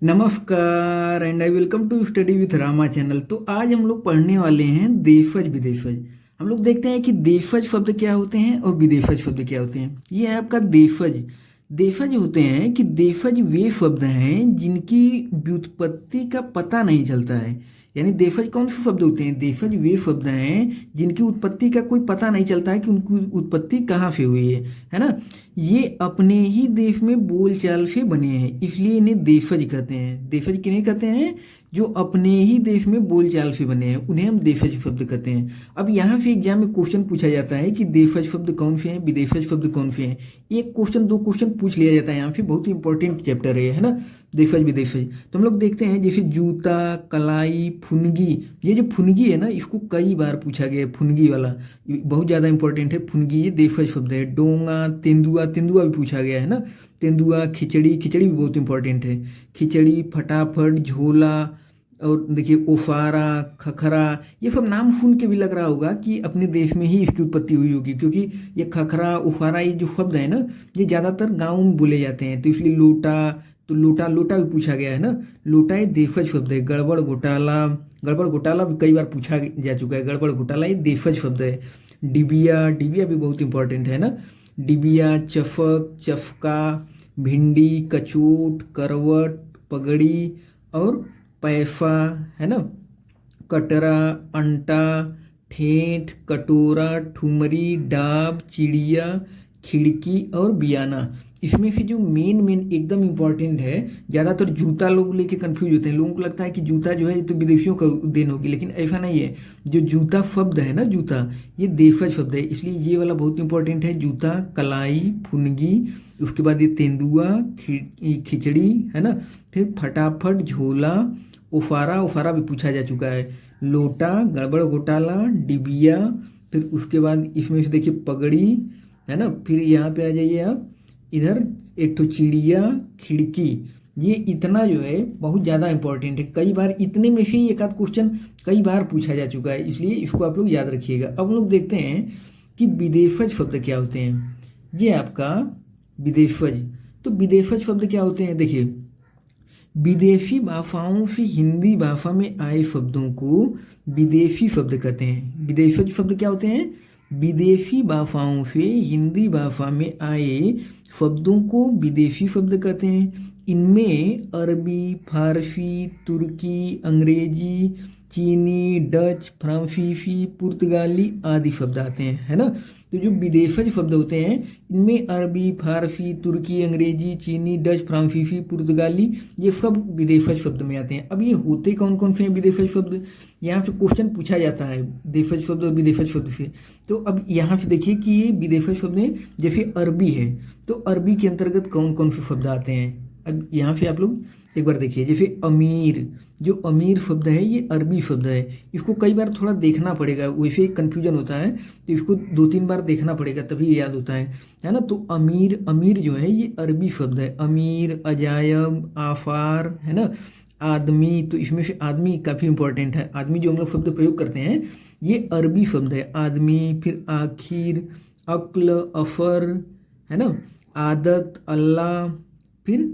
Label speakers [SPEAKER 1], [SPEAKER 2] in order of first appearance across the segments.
[SPEAKER 1] नमस्कार and I welcome to study with Rama channel. तो आज हम लोग पढ़ने वाले हैं देशज विदेशज। हम लोग देखते हैं कि देशज शब्द क्या होते हैं और विदेशज शब्द क्या होते हैं। ये है आपका देशज। देशज होते हैं कि देशज वे शब्द हैं जिनकी व्युत्पत्ति का पता नहीं चलता है। यानी देशज कौन से शब्द होते हैं? देशज वे शब्द हैं जिनकी उत्पत्ति का कोई पता नहीं चलता है कि उनकी उत्पत्ति कहाँ से हुई है ना। ये अपने ही देश में बोलचाल से बने हैं, इसलिए इन्हें देशज कहते हैं। देशज किन्हें कहते हैं? जो अपने ही देश में बोलचाल से बने हैं, उन्हें हम देशज शब्द कहते हैं। अब यहाँ से एग्जाम में क्वेश्चन पूछा जाता है कि देशज शब्द कौन से हैं, विदेशज शब्द कौन से हैं। एक क्वेश्चन दो क्वेश्चन पूछ लिया जाता है यहाँ से। बहुत ही इंपॉर्टेंट चैप्टर है ना, देशज विदेशज। तो हम लोग देखते हैं जैसे जूता, कलाई, फुनगी। ये जो फुनगी है ना, इसको कई बार पूछा गया है। फुनगी वाला बहुत ज़्यादा इंपॉर्टेंट है। फुनगी ये देशज शब्द है। डोंगा, तेंदुआ, तेंदुआ भी पूछा गया है ना। तेंदुआ, खिचड़ी, खिचड़ी भी बहुत इंपॉर्टेंट है। खिचड़ी, फटाफट, झोला, और देखिए ओफारा, खखरा। ये सब नाम सुन के भी लग रहा होगा कि अपने देश में ही इसकी उत्पत्ति हुई होगी, क्योंकि ये खखरा, ओफारा, ये जो शब्द है ना, ये ज़्यादातर गाँव में बोले जाते हैं। तो इसलिए लोटा, तो लोटा, लोटा भी पूछा गया है ना। लोटा ये देशज शब्द है। गड़बड़ घोटाला, गड़बड़ घोटाला भी कई बार पूछा जा चुका है। गड़बड़ घोटाला ये देशज शब्द है। डिबिया, डिबिया भी बहुत इंपॉर्टेंट है ना। डिबिया, चफक, चफका, भिंडी, कचूट, करवट, पगड़ी और पैसा है ना। कटरा, अंटा, ठेठ, कटोरा, ठुमरी, डाब, चिड़िया, खिड़की और बियाना। इसमें से जो मेन मेन एकदम इम्पॉर्टेंट है, ज़्यादातर जूता लोग लेके कंफ्यूज होते हैं। लोगों को लगता है कि जूता जो है ये तो विदेशियों का देन होगी, लेकिन ऐसा नहीं है। जो जूता शब्द है ना, जूता ये देशज शब्द है, इसलिए ये वाला बहुत इंपॉर्टेंट है। जूता, कलाई, फुनगी, उसके बाद ये तेंदुआ, खिचड़ी है ना। फिर फटाफट, झोला, ओफारा, ओफारा भी पूछा जा चुका है। लोटा, गड़बड़ घोटाला, डिबिया, फिर उसके बाद इसमें से देखिए पगड़ी है ना। फिर यहाँ पे आ जाइए आप, इधर एक तो चिड़िया, खिड़की। ये इतना जो है बहुत ज़्यादा इंपॉर्टेंट है। कई बार इतने में से ही एक आध क्वेश्चन कई बार पूछा जा चुका है, इसलिए इसको आप लोग याद रखिएगा। अब हम लोग देखते हैं कि विदेशज शब्द क्या होते हैं। ये आपका विदेशज। तो विदेशज शब्द क्या होते हैं? देखिए, विदेशी भाषाओं से हिंदी भाषा में आए शब्दों को विदेशी शब्द कहते हैं। विदेशज शब्द क्या होते हैं? विदेशी भाषाओं से हिंदी भाषा में आए शब्दों को विदेशी शब्द कहते हैं। इनमें अरबी, फारसी, तुर्की, अंग्रेजी, चीनी, डच, फ्रांसीसी, पुर्तगाली आदि शब्द आते हैं, है ना। तो जो विदेशज शब्द होते हैं, इनमें अरबी, फारसी, तुर्की, अंग्रेजी, चीनी, डच, फ्रांसीसी, पुर्तगाली, ये सब विदेशज शब्द में आते हैं। अब ये होते कौन कौन से हैं विदेशज शब्द? यहाँ से क्वेश्चन पूछा जाता है देशज शब्द और विदेशज शब्द से। तो अब यहाँ से देखिए कि ये विदेशज शब्द हैं। जैसे अरबी है, तो अरबी के अंतर्गत कौन कौन से शब्द आते हैं? अब यहाँ पे आप लोग एक बार देखिए, जैसे अमीर, जो अमीर शब्द है ये अरबी शब्द है। इसको कई बार थोड़ा देखना पड़ेगा, वैसे कन्फ्यूजन होता है, तो इसको दो तीन बार देखना पड़ेगा तभी याद होता है ना। तो अमीर, अमीर जो है ये अरबी शब्द है। अमीर, अजायब, आफार है ना। आदमी, तो इसमें से आदमी काफ़ी इंपॉर्टेंट है। आदमी जो हम लोग शब्द प्रयोग करते हैं ये अरबी शब्द है, आदमी। फिर आखिर, अक्ल, अफर है ना। आदत, अल्लाह। फिर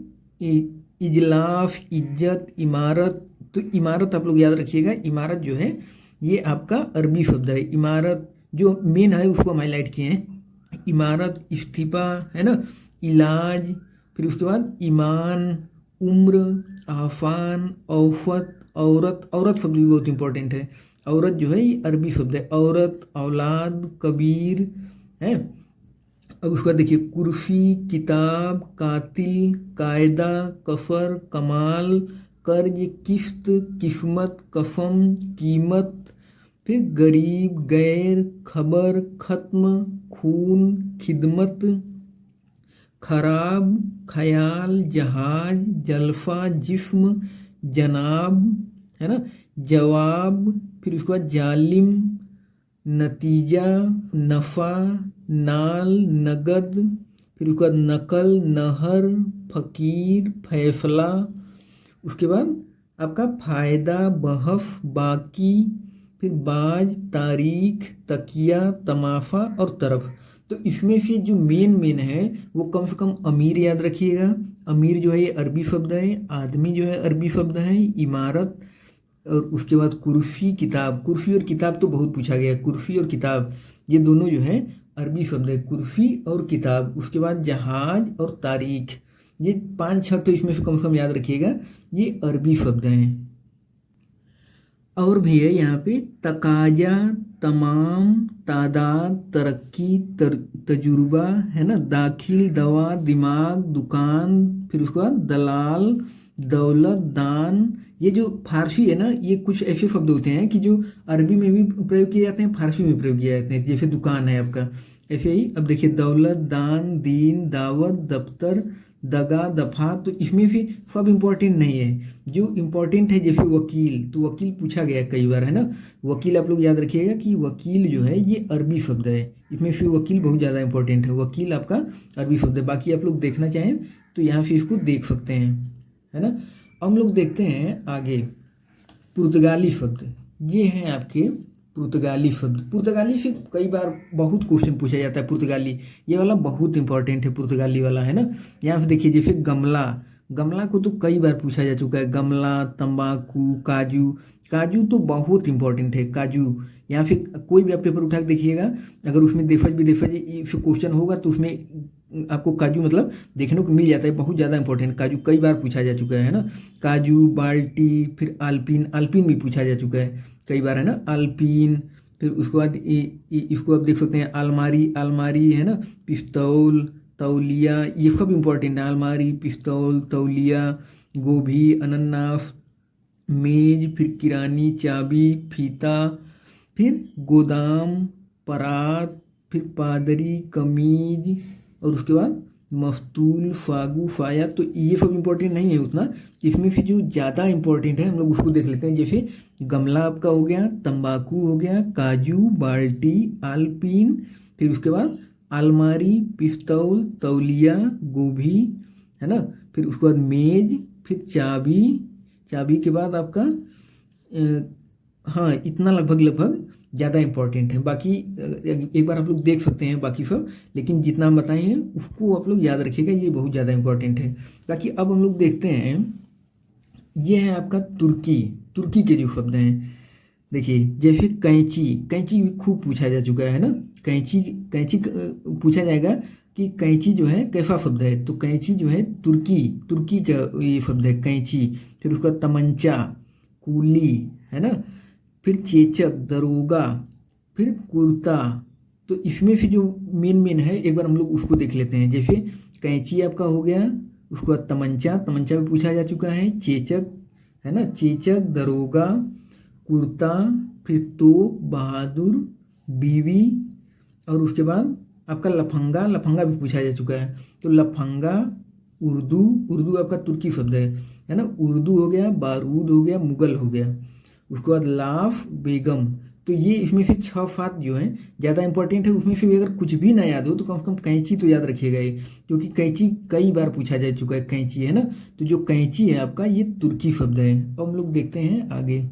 [SPEAKER 1] इजलाफ, इज्जत, इमारत। तो इमारत आप लोग याद रखिएगा, इमारत जो है ये आपका अरबी शब्द है। इमारत जो मेन है उसको हम हाईलाइट किए हैं। इमारत, इस्तीफा है ना। इलाज, फिर उसके बाद ईमान, उम्र, आफान, औफत, औरत। औरत शब्द भी बहुत इंपॉर्टेंट है। औरत जो है ये अरबी शब्द है। औरत, औलाद, कबीर है। अब उसके बाद देखिए, कुर्सी, किताब, कातिल, कायदा, कफर, कमाल, कर्ज, किश्त, किस्मत, कसम, कीमत। फिर गरीब, गैर, खबर, खत्म, खून, खिदमत, खराब, ख्याल, जहाज, जलफा, जिस्म, जनाब है ना। जवाब, फिर उसके बाद जालिम, नतीजा, नफ़ा, नाल, नगद। फिर उसके बाद नकल, नहर, फ़कीर, फैसला। उसके बाद आपका फ़ायदा, बहस, बाकी। फिर बाज, तारीख, तकिया, तमाशा और तरफ। तो इसमें से जो मेन मेन है वो कम से कम अमीर याद रखिएगा। अमीर जो है ये अरबी शब्द है, आदमी जो है अरबी शब्द है, इमारत, और उसके बाद कुर्सी किताब। कुर्सी और किताब तो बहुत पूछा गया है, कुर्सी और किताब ये दोनों जो है अरबी शब्द है, कुर्सी और किताब। उसके बाद जहाज और तारीख, ये 5-6 तो इसमें से कम से कम याद रखिएगा, ये अरबी शब्द हैं। और भी है यहाँ पे तकाजा, तमाम, तादाद, तरक्की, तजुर्बा, है ना, दाखिल, दवा, दिमाग, दुकान, फिर उसके बाद दलाल, दौलत, दान। ये जो फारसी है ना, ये कुछ ऐसे शब्द होते हैं कि जो अरबी में भी प्रयोग किए जाते हैं, फारसी में प्रयोग किए जाते हैं। जैसे दुकान है आपका, ऐसे ही अब देखिए दौलत, दान, दीन, दावत, दफ्तर, दगा, दफा, तो इसमें भी सब इम्पोर्टेंट नहीं है। जो इम्पोर्टेंट है जैसे वकील, तो वकील पूछा गया कई बार, है ना। वकील आप लोग याद रखिएगा कि वकील जो है ये अरबी शब्द है, इसमें फिर वकील बहुत ज़्यादा इंपॉर्टेंट है। वकील आपका अरबी शब्द है। बाकी आप लोग देखना चाहें तो यहाँ से इसको देख सकते हैं, है ना। अब हम लोग देखते हैं आगे पुर्तगाली शब्द। ये हैं आपके पुर्तगाली शब्द। पुर्तगाली से कई बार बहुत क्वेश्चन पूछा जाता है। पुर्तगाली ये वाला बहुत इंपॉर्टेंट है, पुर्तगाली वाला, है ना। यहाँ पे देखिए जैसे गमला, गमला को तो कई बार पूछा जा चुका है। गमला, तंबाकू, काजू, काजू तो बहुत इंपॉर्टेंट है, काजू। यहाँ पे कोई भी आप पेपर उठा के देखिएगा, अगर उसमें देफज विदेफज क्वेश्चन होगा तो उसमें आपको काजू मतलब देखने को मिल जाता है। बहुत ज़्यादा इंपॉर्टेंट, काजू कई बार पूछा जा चुका है ना। काजू, बाल्टी, फिर आल्पिन, आल्पिन भी पूछा जा चुका है कई बार, है ना, आल्पिन। फिर उसके बाद इसको आप देख सकते हैं अलमारी, अलमारी, है ना, पिस्तौल, तौलिया, ये सब इम्पोर्टेंट है। अलमारी, पिस्तौल, तौलिया, गोभी, अनन्नास, मेज, फिर किरानी, चाबी, फीता, फिर गोदाम, परात, फिर पादरी, कमीज, और उसके बाद मस्तूल, फागू, फाया। तो ये सब इम्पोर्टेंट नहीं है उतना। इसमें फिर जो ज़्यादा इम्पोर्टेंट है हम लोग उसको देख लेते हैं। जैसे गमला आपका हो गया, तंबाकू हो गया, काजू, बाल्टी, आल्पिन, फिर उसके बाद अलमारी, पिस्तौल, तौलिया, गोभी, है ना, फिर उसके बाद मेज, फिर चाबी, चाबी के बाद आपका हाँ इतना लगभग ज़्यादा इंपॉर्टेंट है। बाकी एक बार आप लोग देख सकते हैं बाकी सब, लेकिन जितना हम बताए हैं उसको आप लोग याद रखिएगा, ये बहुत ज़्यादा इंपॉर्टेंट है। बाकी अब हम लोग देखते हैं, ये है आपका तुर्की। तुर्की के जो शब्द हैं देखिए, जैसे कैंची, कैंची भी खूब पूछा जा चुका है ना। कैंची, कैंची पूछा जाएगा कि कैंची जो है कैसा शब्द है, तो कैंची जो है तुर्की, तुर्की का ये शब्द है कैंची। फिर उसका तमंचा, कूली, है ना, फिर चेचक, दरोगा, फिर कुर्ता। तो इसमें से जो मेन है एक बार हम लोग उसको देख लेते हैं। जैसे कैंची आपका हो गया, उसके बाद तमंचा, तमंचा भी पूछा जा चुका है, चेचक, है ना, चेचक, दरोगा, कुर्ता, फिर तोप, बहादुर, बीवी, और उसके बाद आपका लफंगा, लफंगा भी पूछा जा चुका है। तो लफंगा, उर्दू, उर्दू आपका तुर्की शब्द है ना, उर्दू हो गया, बारूद हो गया, मुगल हो गया। उसके बाद लाफ, बेगम। तो ये इसमें से 6-7 जो हैं ज़्यादा इंपॉर्टेंट है। उसमें से भी अगर कुछ भी ना याद हो तो कम से कम कैंची तो याद रखिएगा ये, क्योंकि कैंची कई बार पूछा जा चुका है, कैंची, है ना। तो जो कैंची है आपका ये तुर्की शब्द है। अब हम लोग देखते हैं आगे,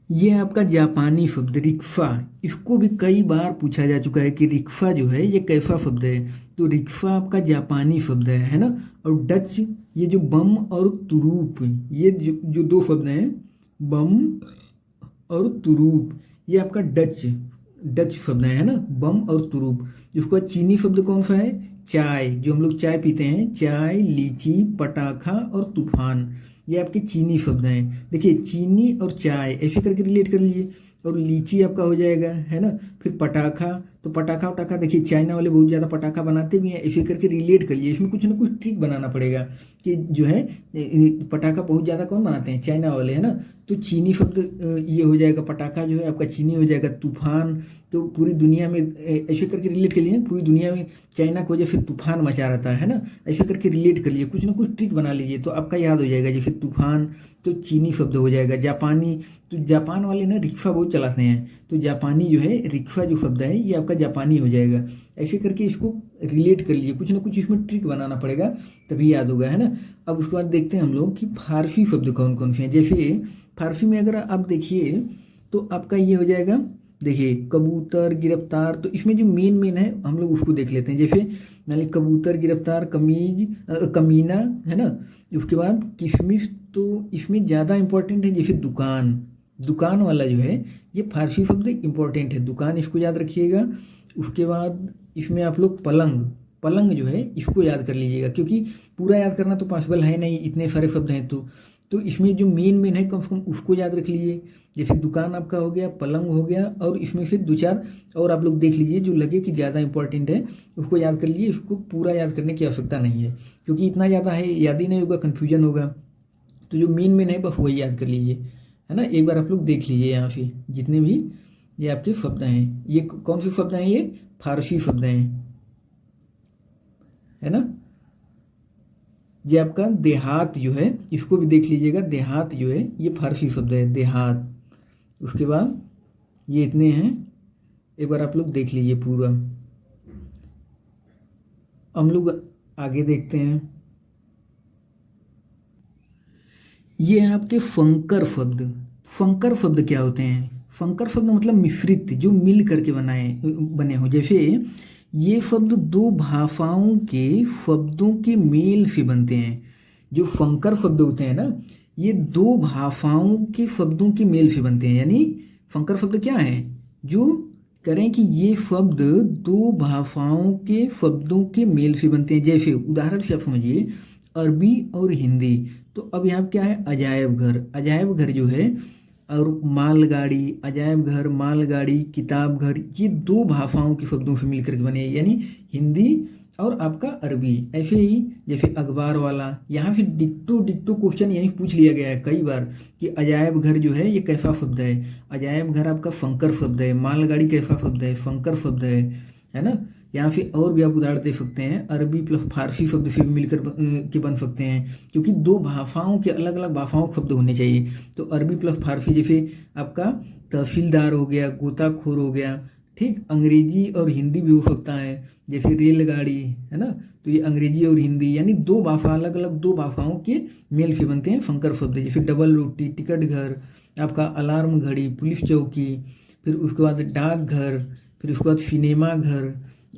[SPEAKER 1] ये है आपका जापानी शब्द रिक्शा। इसको भी कई बार पूछा जा चुका है कि रिक्शा जो है ये कैसा शब्द है, तो रिक्शा आपका जापानी शब्द है ना। और डच, ये जो बम और तुरूप, ये जो 2 शब्द हैं, बम और तुरूप, ये आपका डच शब्द है ना, बम और तुरूप। उसका चीनी शब्द कौन सा है, चाय, जो हम लोग चाय पीते हैं, चाय, लीची, पटाखा और तूफान, ये आपके चीनी शब्द हैं। देखिए चीनी और चाय ऐसे करके रिलेट कर लीजिए, और लीची आपका हो जाएगा, है ना। फिर पटाखा, तो पटाखा वटाखा देखिए चाइना वाले बहुत ज़्यादा पटाखा बनाते भी हैं, ऐसे करके रिलेट कर लिए। इसमें कुछ ना कुछ ट्रिक बनाना पड़ेगा कि जो है पटाखा बहुत ज़्यादा कौन बनाते हैं, चाइना वाले, है ना। तो चीनी शब्द ये हो जाएगा, पटाखा जो है आपका चीनी हो जाएगा। तूफान, तो पूरी दुनिया में ऐसे करके रिलेट कर लिए, पूरी दुनिया में चाइना की वजह से तूफान मचा रहता है ना, ऐसे करके रिलेट कर लिए, कुछ ना कुछ ट्रिक बना लीजिए तो आपका याद हो जाएगा। जैसे तूफान तो चीनी शब्द हो जाएगा। जापानी, तो जापान वाले ना रिक्शा बहुत चलाते हैं, तो जापानी जो है रिक्शा जो शब्द है ये आपका जापानी हो जाएगा। ऐसे करके इसको रिलेट कर लीजिए, कुछ ना कुछ इसमें ट्रिक बनाना पड़ेगा तभी याद होगा, है ना। अब उसके बाद देखते हैं हम लोग कि फारसी शब्द कौन कौन से हैं। जैसे फारसी में अगर आप देखिए तो आपका ये हो जाएगा, देखिए कबूतर, गिरफ्तार, तो इसमें जो मेन है हम लोग उसको देख लेते हैं। जैसे मान ली कबूतर, गिरफ्तार, कमीना, है ना। उसके बाद किशमिश, तो इसमें ज़्यादा इम्पोर्टेंट है। जैसे दुकान, दुकान वाला जो है ये फारसी शब्द इम्पोर्टेंट है, दुकान, इसको याद रखिएगा। उसके बाद इसमें आप लोग पलंग, पलंग जो है इसको याद कर लीजिएगा, क्योंकि पूरा याद करना तो पॉसिबल है नहीं, इतने सारे शब्द हैं। तो इसमें जो मेन है कम से कम उसको याद रख लीजिए। जैसे दुकान आपका हो गया, पलंग हो गया, और इसमें फिर दो चार और आप लोग देख लीजिए जो लगे कि ज़्यादा इंपॉर्टेंट है, उसको याद कर लीजिए। उसको पूरा याद करने की आवश्यकता नहीं है, क्योंकि इतना ज़्यादा है याद ही नहीं होगा, कन्फ्यूजन होगा। तो जो मेन है बस वही याद कर लीजिए, है ना। एक बार आप लोग देख लीजिए यहाँ पे जितने भी ये आपके शब्द हैं, ये कौन से शब्द हैं, ये फारसी शब्द हैं, है ना। ये आपका देहात जो है इसको भी देख लीजिएगा, देहात जो है ये फारसी शब्द है, देहात। उसके बाद ये इतने हैं, एक बार आप लोग देख लीजिए पूरा। हम लोग आगे देखते हैं। ये हैं आपके फंकर शब्द। फंकर शब्द क्या होते हैं? फंकर शब्द मतलब मिश्रित, जो मिल करके बने हो। जैसे ये शब्द दो भाषाओं के शब्दों के मेल से बनते हैं। जो फंकर शब्द होते हैं ना, ये दो भाषाओं के शब्दों के मेल से बनते हैं। यानी फंकर शब्द क्या है? जो करें कि ये शब्द दो भाषाओं के शब्दों के मेल से बनते हैं। जैसे उदाहरण से आप समझिए, अरबी और हिंदी। तो अब यहाँ क्या है? अजायब घर, अजायब घर जो है, और मालगाड़ी, अजायब घर, मालगाड़ी, किताब घर, ये दो भाषाओं के शब्दों से मिलकर के बने, यानी हिंदी और आपका अरबी। ऐसे ही जैसे अखबार वाला, यहाँ से डिक्टो डिक्टो क्वेश्चन यही पूछ लिया गया है कई बार कि अजायब घर जो है ये कैसा शब्द है? अजायब घर आपका फंकर शब्द है। मालगाड़ी कैसा शब्द है? फंकर शब्द है ना। यहाँ से और भी आप उदाहरण दे सकते हैं, अरबी प्लस फारसी शब्द से भी मिलकर के बन सकते हैं, क्योंकि दो भाषाओं के अलग अलग भाषाओं के शब्द होने चाहिए। तो अरबी प्लस फारसी, जैसे आपका तहसीलदार हो गया, गोताखोर हो गया, ठीक। अंग्रेजी और हिंदी भी हो सकता है, जैसे रेलगाड़ी, है ना। तो ये अंग्रेजी और हिंदी यानी दो भाषा, अलग अलग दो भाषाओं के मेल से बनते हैं फंकर शब्द। जैसे डबल रोटी, टिकट घर, आपका अलार्म घड़ी, पुलिस चौकी, फिर उसके बाद डाक घर, फिर उसके बाद सिनेमा घर,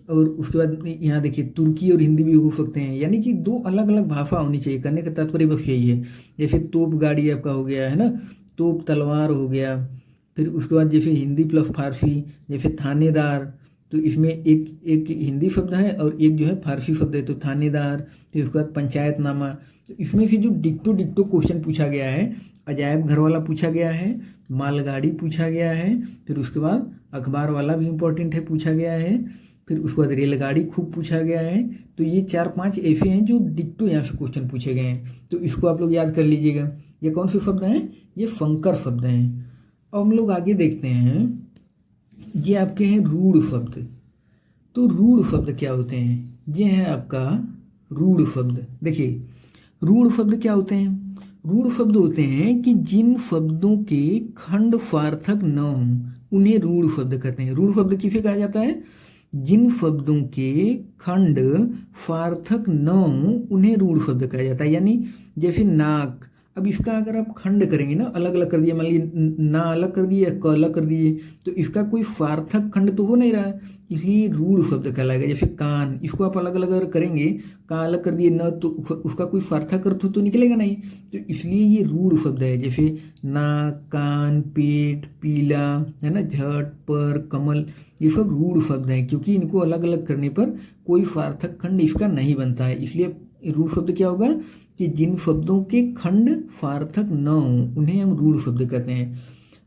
[SPEAKER 1] और उसके बाद यहाँ देखिए तुर्की और हिंदी भी हो सकते हैं। यानी कि दो अलग अलग भाषा होनी चाहिए, करने का तात्पर्य बस यही है। जैसे तोप गाड़ी आपका हो गया, है ना, तोप तलवार हो गया। फिर उसके बाद जैसे हिंदी प्लस फारसी, जैसे थानेदार, तो इसमें एक एक हिंदी शब्द है और एक जो है फारसी शब्द है, तो थानेदार। फिर उसके बाद पंचायतनामा। तो इसमें से जो डिक्टो डिक्टो क्वेश्चन पूछा गया है, अजायब घर वाला पूछा गया है, मालगाड़ी पूछा गया है, फिर उसके बाद अखबार वाला भी इम्पोर्टेंट है, पूछा गया है, फिर उसके बाद रेलगाड़ी खूब पूछा गया है। तो ये 4-5 ऐसे हैं जो डिक्टो यहाँ से क्वेश्चन पूछे गए हैं, तो इसको आप लोग याद कर लीजिएगा। ये कौन से शब्द हैं? ये फंकर शब्द हैं। अब हम लोग आगे देखते हैं, ये आपके हैं रूढ़ शब्द। तो रूढ़ शब्द क्या होते हैं? ये है आपका रूढ़ शब्द। देखिए रूढ़ शब्द क्या होते हैं? रूढ़ शब्द होते हैं कि जिन शब्दों के खंड सार्थक न हों उन्हें रूढ़ शब्द कहते हैं। रूढ़ शब्द किसे कहा जाता है? जिन शब्दों के खंड सार्थक न हों उन्हें रूढ़ शब्द कहा जाता है। यानी जैसे नाक, अब इसका अगर आप खंड करेंगे ना, अलग अलग कर दिए, मान लीजिए ना अलग कर दिए, क अलग कर दिए, तो इसका कोई सार्थक खंड तो हो नहीं रहा, इसलिए रूढ़ शब्द कहलाएगा। जैसे कान, इसको आप अलग अलग अगर करेंगे, का अलग कर दिए न, तो उसका कोई सार्थक अर्थ तो निकलेगा नहीं, तो इसलिए ये रूढ़ शब्द है। जैसे नाक, कान, पेट, पीला, है ना, झट, पर, कमल, ये सब रूढ़ शब्द हैं, क्योंकि इनको अलग अलग करने पर कोई सार्थक खंड इसका नहीं बनता है। इसलिए रूढ़ शब्द क्या होगा कि जिन शब्दों के खंड सार्थक न हो उन्हें हम रूढ़ शब्द कहते हैं।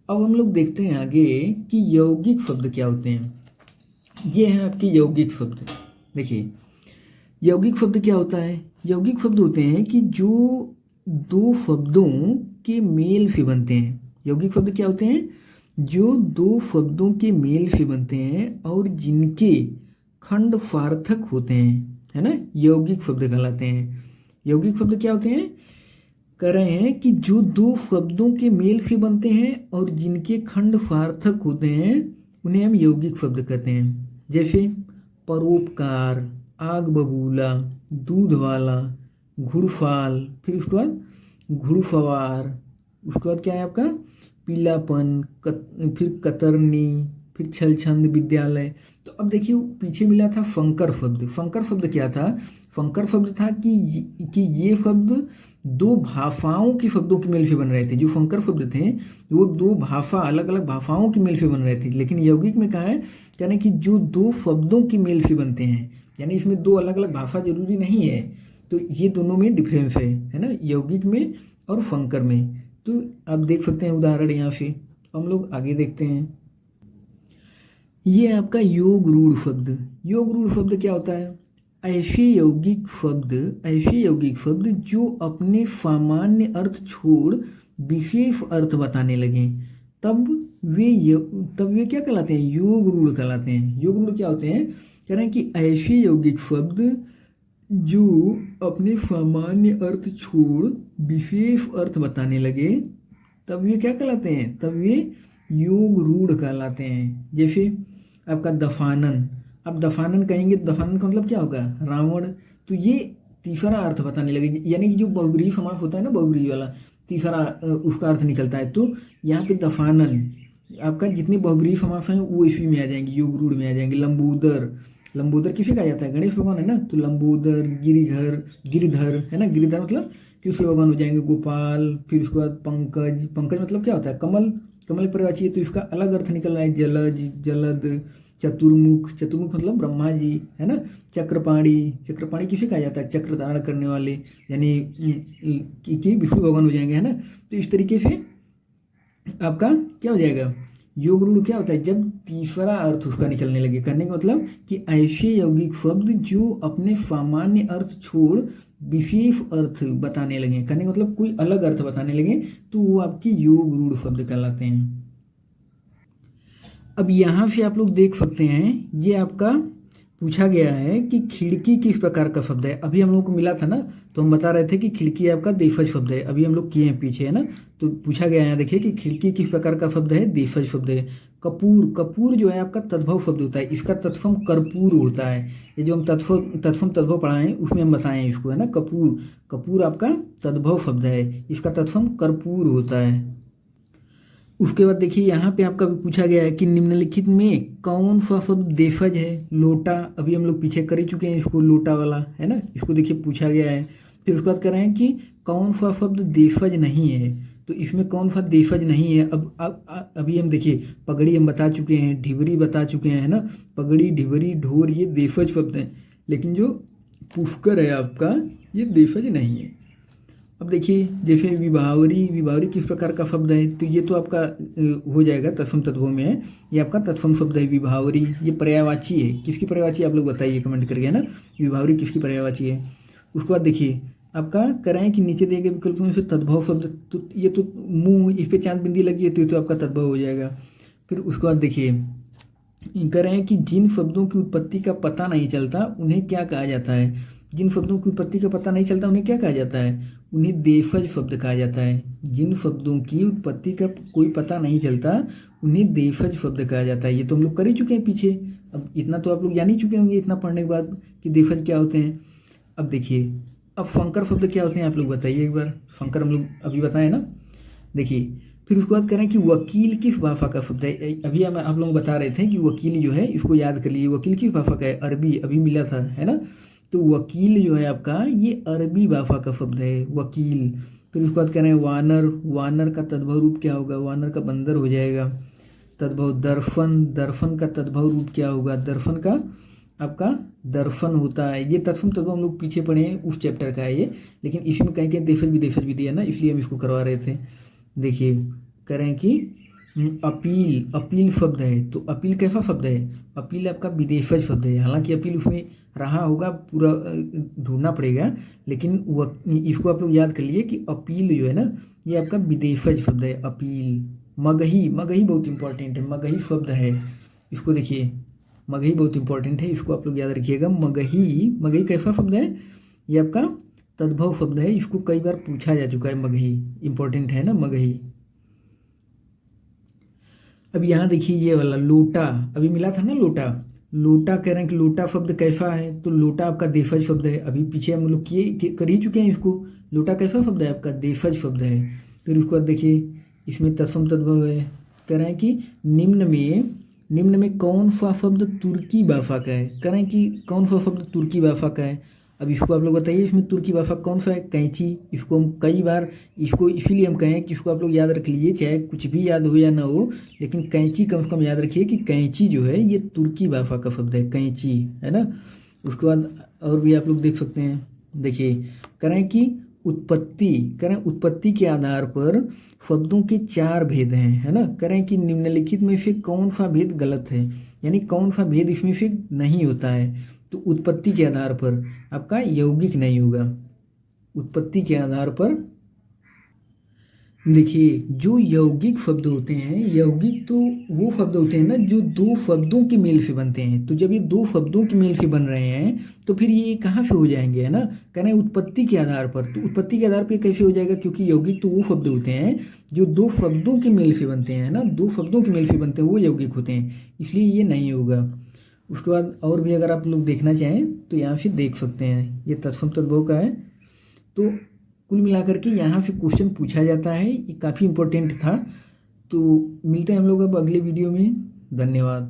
[SPEAKER 1] अब हम लोग देखते हैं आगे कि यौगिक शब्द क्या होते हैं। ये है आपके यौगिक शब्द। देखिए यौगिक शब्द क्या होता है? यौगिक शब्द होते हैं कि जो दो शब्दों के मेल से बनते हैं। यौगिक शब्द क्या होते हैं? जो दो शब्दों के मेल से बनते हैं और जिनके खंड सार्थक होते हैं, है ना, यौगिक शब्द कहलाते हैं। यौगिक शब्द क्या होते हैं? कह रहे हैं कि जो दो शब्दों के मेल से बनते हैं और जिनके खंड सार्थक होते हैं उन्हें हम यौगिक शब्द कहते हैं। जैसे परोपकार, आग बबूला, दूध वाला, घुड़साल, फिर उसके बाद घुड़सवार, उसके बाद क्या है आपका पीलापन, फिर कतरनी, फिर छल छंद विद्यालय। तो अब देखिए पीछे मिला था फंकर शब्द। फंकर शब्द क्या था? फंकर शब्द था कि ये शब्द दो भाषाओं के शब्दों के मेल से बन रहे थे। जो फंकर शब्द थे वो दो भाषा, अलग अलग भाषाओं के मेल से बन रहे थे। लेकिन यौगिक में कहा है यानी कि जो दो शब्दों के मेल से बनते हैं, यानी इसमें दो अलग अलग भाषा जरूरी नहीं है। तो ये दोनों में डिफरेंस है ना, यौगिक में और फंकर में। तो आप देख सकते हैं उदाहरण यहाँ से। हम लोग आगे देखते हैं। ये आपका योग रूढ़ शब्द। योग रूढ़ शब्द क्या होता है? ऐसे यौगिक शब्द जो अपने सामान्य अर्थ छोड़ विशेष अर्थ बताने लगे, तब वे क्या कहलाते हैं? योग रूढ़ कहलाते हैं। योग रूढ़ क्या होते हैं? कह रहे हैं कि ऐसे यौगिक शब्द जो अपने सामान्य अर्थ छोड़ विशेष अर्थ बताने लगे, तब वे क्या कहलाते हैं? तब वे योग रूढ़ कहलाते हैं। जैसे आपका दफानन। अब दफानन कहेंगे तो दफानन का मतलब क्या होगा? रावण। तो ये तीसरा अर्थ बताने लगे, यानी कि जो बहुब्रीहि समास होता है ना, बहुब्रीहि वाला तीसरा उसका अर्थ निकलता है। तो यहाँ पे दफानन आपका जितने बहुब्रीहि समास हैं वो इसी में आ जाएंगे, योग रूढ़ में आ जाएंगे। लंबोदर। लंबोदर किसे कहा जाता है? गणेश भगवान है ना, तो लंबोदर। गिरिधर है ना, गिरिधर मतलब कृष्ण भगवान हो जाएंगे। गोपाल। फिर उसके बाद पंकज। पंकज मतलब क्या होता है? कमल। कमल पर्यायवाची है, तो इसका अलग अर्थ निकल रहा है, जलज, जलद। चतुर्मुख। चतुर्मुख मतलब ब्रह्मा जी है ना। चक्रपाणी। चक्रपाणी किसे कहा जाता है? चक्र धारण करने वाले, यानी कि विष्णु भगवान हो जाएंगे है ना। तो इस तरीके से आपका क्या हो जाएगा? योग रूढ़ क्या होता है? जब तीसरा अर्थ उसका निकलने लगे। करने का मतलब कि ऐसे यौगिक शब्द जो अपने सामान्य अर्थ छोड़ विशेष अर्थ बताने लगे। करने का मतलब कोई अलग अर्थ बताने लगे, तो वो आपके योग रूढ़ शब्द कहलाते हैं। अब यहाँ से आप लोग देख सकते हैं, ये आपका पूछा गया है कि खिड़की किस प्रकार का शब्द है। अभी हम लोग को मिला था ना, तो हम बता रहे थे कि खिड़की आपका देशज शब्द है। अभी हम लोग किए हैं पीछे है ना, तो पूछा गया है देखिए कि खिड़की किस प्रकार का शब्द है? देशज शब्द है। कपूर। कपूर जो है आपका तद्भव शब्द होता है, इसका तत्सम कर्पूर होता है। ये जो हम तत्सम तद्भव पढ़ाएं उसमें हम बताएं इसको है ना। कपूर। कपूर आपका तद्भव शब्द है, इसका तत्सम कर्पूर होता है। उसके बाद देखिए यहाँ पे आपका भी पूछा गया है कि निम्नलिखित में कौन सा शब्द देशज है? लोटा। अभी हम लोग पीछे कर ही चुके हैं इसको, लोटा वाला है ना, इसको देखिए पूछा गया है। फिर उसके बाद कह रहे हैं कि कौन सा शब्द देशज नहीं है, तो इसमें कौन सा देशज नहीं है? अब अभी हम देखिए पगड़ी हम बता चुके हैं, ढिबरी बता चुके हैं है ना। पगड़ी, ढिबरी, ढोर ये देशज शब्द हैं, लेकिन जो पुष्कर है आपका ये देशज नहीं है। अब देखिए जैसे विभावरी। विभावरी किस प्रकार का शब्द है? तो ये तो आपका हो जाएगा तत्सम तद्भव में है, ये आपका तत्सम शब्द है विभावरी। ये पर्यायवाची है। किसकी पर्यायवाची आप लोग बताइए कमेंट करके है ना, विभावरी किसकी पर्यायवाची है। उसके बाद देखिए आपका कह रहे हैं कि नीचे दिए गए विकल्पों में से तद्भव शब्द, तो ये तो मुँह, इस पर चांद बिंदी लगी है तो ये तो आपका तद्भव हो जाएगा। फिर उसके बाद देखिए कह रहे हैं कि जिन शब्दों की उत्पत्ति का पता नहीं चलता उन्हें क्या कहा जाता है? जिन शब्दों की उत्पत्ति का पता नहीं चलता उन्हें क्या कहा जाता है? उन्हें देशज शब्द कहा जाता है। जिन शब्दों की उत्पत्ति का कोई पता नहीं चलता उन्हें देशज शब्द कहा जाता है। ये तो हम लोग कर ही चुके हैं पीछे, अब इतना तो आप लोग जान ही चुके होंगे इतना पढ़ने के बाद कि देशज क्या होते हैं। अब देखिए अब फंकर शब्द क्या होते हैं आप लोग बताइए एक बार। फंकर हम लोग अभी बताएं ना। देखिए फिर उसके बाद करें कि वकील किस भाषा का शब्द है। अभी हम आप लोग बता रहे थे कि वकील जो है इसको याद कर लीजिए। वकील किस भाषा का है? अरबी। अभी मिला था है ना। तो वकील जो है आपका ये अरबी भाषा का शब्द है, वकील। फिर उसके बाद कह रहे हैं वानर। वानर का तद्भव रूप क्या होगा? वानर का बंदर हो जाएगा तद्भव। दर्शन। दर्शन का तद्भव रूप क्या होगा? दर्शन का आपका दर्शन होता है। ये तत्सम तद्भव हम लोग पीछे पढ़े हैं, उस चैप्टर का है ये, लेकिन इसमें कहीं कहीं देशज भी दिया ना, इसलिए हम इसको करवा रहे थे। देखिए कह रहे हैं कि अपील। अपील शब्द है, तो अपील कैसा शब्द है? अपील आपका विदेशज शब्द है। हालांकि अपील उसमें रहा होगा, पूरा ढूंढना पड़ेगा, लेकिन इसको आप लोग याद कर लिए कि अपील जो है ना ये आपका विदेशज शब्द है, अपील। मगही। मगही बहुत इंपॉर्टेंट है, मगही शब्द है, इसको देखिए मगही बहुत इंपॉर्टेंट है, इसको आप लोग याद रखिएगा। मगही। मगही कैसा शब्द है? ये आपका तद्भव शब्द है, इसको कई बार पूछा जा चुका है। मगही इंपॉर्टेंट है ना, मगही। अब यहाँ देखिए ये वाला लोटा, अभी मिला था ना लोटा। लोटा कह रहे हैं कि लोटा शब्द कैसा है? तो लोटा आपका देशज शब्द है। अभी पीछे हम लोग कर ही चुके हैं इसको। लोटा कैसा शब्द है? आपका देशज शब्द है। फिर उसके बाद देखिए इसमें तत्सम तद्भव है। कह रहे हैं कि निम्न में निम्न में कौन सा शब्द तुर्की भाषा का है? करें कि कौन सा शब्द तुर्की भाषा का है? अब इसको आप लोग बताइए, इसमें तुर्की भाषा कौन सा है? कैंची। इसको हम कई बार इसको इसीलिए हम कहें कि इसको आप लोग याद रख लीजिए, चाहे कुछ भी याद हो या ना हो, लेकिन कैंची कम से कम याद रखिए कि कैंची जो है ये तुर्की भाषा का शब्द है, कैंची, है ना। उसके बाद और भी आप लोग देख सकते हैं, देखिए करें कि उत्पत्ति, करें उत्पत्ति के आधार पर शब्दों के 4 भेद हैं, है ना। करें कि निम्नलिखित में से कौन सा भेद गलत है, यानी कौन सा भेद इसमें से नहीं होता है। तो उत्पत्ति के आधार पर आपका यौगिक नहीं होगा। उत्पत्ति के आधार पर देखिए, जो यौगिक शब्द होते हैं, यौगिक तो वो शब्द होते हैं ना जो 2 शब्दों के मेल से बनते हैं। तो जब ये 2 शब्दों के मेल से बन रहे हैं तो फिर ये कहाँ से हो जाएंगे, है ना। कह रहे हैं उत्पत्ति के आधार पर। तो उत्पत्ति के आधार पर कैसे हो जाएगा, क्योंकि यौगिक तो वो शब्द होते हैं जो 2 शब्दों के मेल से बनते हैं, है ना। 2 शब्दों के मेल से बनते हैं वो यौगिक होते हैं, इसलिए ये नहीं होगा। उसके बाद और भी अगर आप लोग देखना चाहें तो यहाँ से देख सकते हैं, ये तत्सम तद्भव का है। तो कुल मिलाकर के यहाँ से क्वेश्चन पूछा जाता है, ये काफ़ी इम्पोर्टेंट था। तो मिलते हैं हम लोग अब अगले वीडियो में। धन्यवाद।